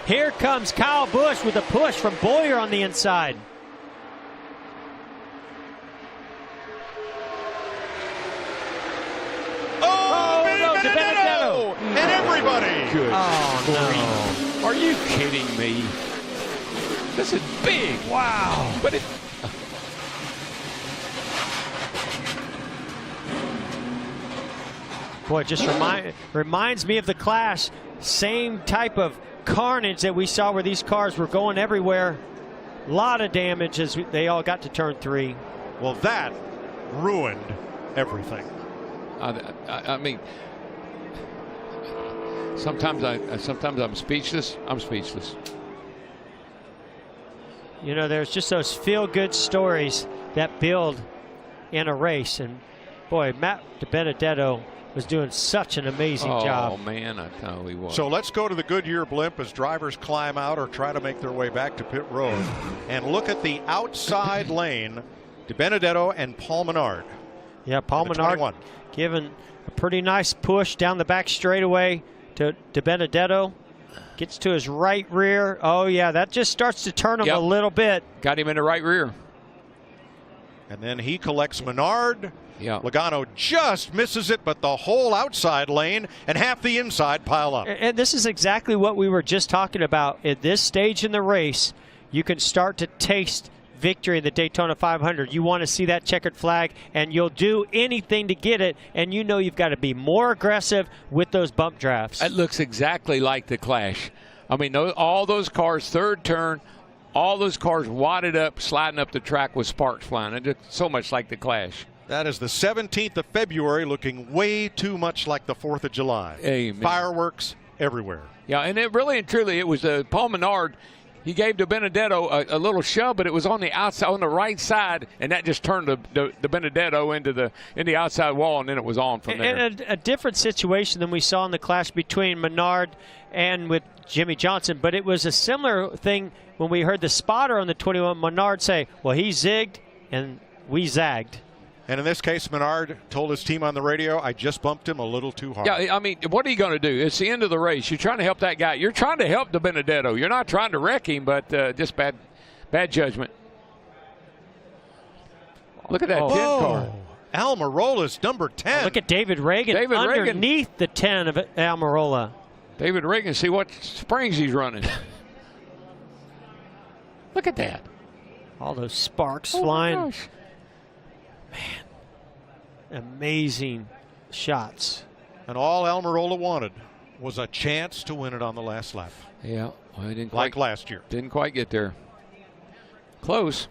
Here comes Kyle Busch with a push from Boyer on the inside. Oh, no, Benedetto! And everybody. Good. Oh, no. Are you kidding me? This is big. Wow. But it. Boy, it just reminds me of the Clash. Same type of carnage that we saw where these cars were going everywhere. A lot of damage as they all got to turn 3. Well, that ruined everything. I mean, sometimes I'm speechless. I'm speechless. You know, there's just those feel-good stories that build in a race, and boy, Matt DiBenedetto was doing such an amazing job. Oh man, I tell you what. So let's go to the Goodyear blimp as drivers climb out or try to make their way back to pit road, and look at the outside lane. DiBenedetto and Paul Menard. Yeah, Paul Menard giving a pretty nice push down the back straightaway to DiBenedetto. Gets to his right rear. Oh yeah, that just starts to turn him a little bit. Got him in the right rear. And then he collects Menard. Yeah. Logano just misses it, but the whole outside lane and half the inside pile up. And this is exactly what we were just talking about. At this stage in the race, you can start to taste victory in the Daytona 500. You want to see that checkered flag, and you'll do anything to get it, and you know you've got to be more aggressive with those bump drafts. It looks exactly like the Clash. I mean, all those cars, third turn, all those cars wadded up, sliding up the track with sparks flying. It looks so much like the Clash. That is the 17th of February, looking way too much like the 4th of July. Amen. Fireworks everywhere. Yeah, and it really and truly, it was Paul Menard. He gave DiBenedetto a little shove, but it was on the outside, on the right side, and that just turned the Benedetto into the outside wall, and then it was on from there. And a different situation than we saw in the clash between Menard and with Jimmy Johnson, but it was a similar thing when we heard the spotter on the 21 Menard say, well, he zigged and we zagged. And in this case, Menard told his team on the radio, I just bumped him a little too hard. Yeah, I mean, what are you going to do? It's the end of the race. You're trying to help that guy. You're trying to help DiBenedetto. You're not trying to wreck him, but just bad judgment. Look at that 10 car. Almirola's number 10. Look at David Reagan underneath the 10 of Almirola. David Reagan, see what springs he's running. Look at that. All those sparks flying. Man, amazing shots. And all Almirola wanted was a chance to win it on the last lap. Yeah, well, he didn't like last year. Didn't quite get there. Close.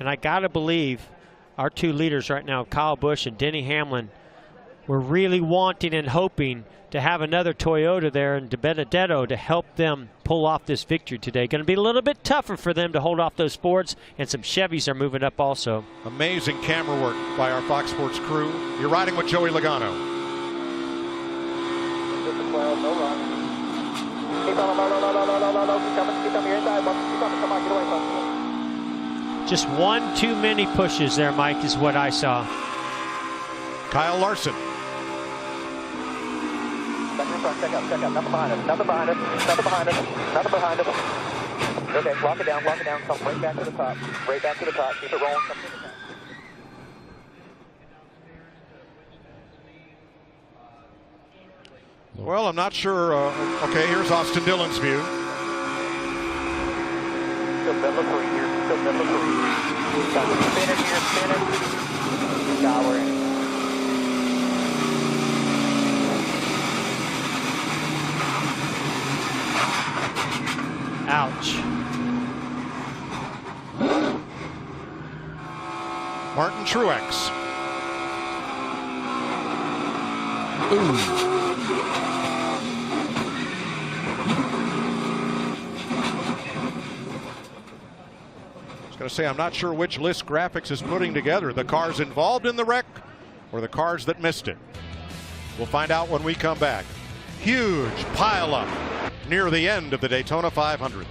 And I got to believe our two leaders right now, Kyle Busch and Denny Hamlin, were really wanting and hoping to have another Toyota there and DiBenedetto to help them pull off this victory today. Going to be a little bit tougher for them to hold off those Fords, and some Chevys are moving up also. Amazing camera work by our Fox Sports crew. You're riding with Joey Logano. Just one too many pushes there, Mike, is what I saw. Kyle Larson. Check out. Nothing behind us. Nothing behind us. Okay, lock it down. Come right back to the top. Keep it rolling. Come to the top. Well, I'm not sure. Okay, here's Austin Dillon's view. Still middle of 3 here. Spinning. Scouring. Ouch. Martin Truex. Ooh. I was going to say, I'm not sure which list graphics is putting together, the cars involved in the wreck or the cars that missed it. We'll find out when we come back. Huge pile up near the end of the Daytona 500.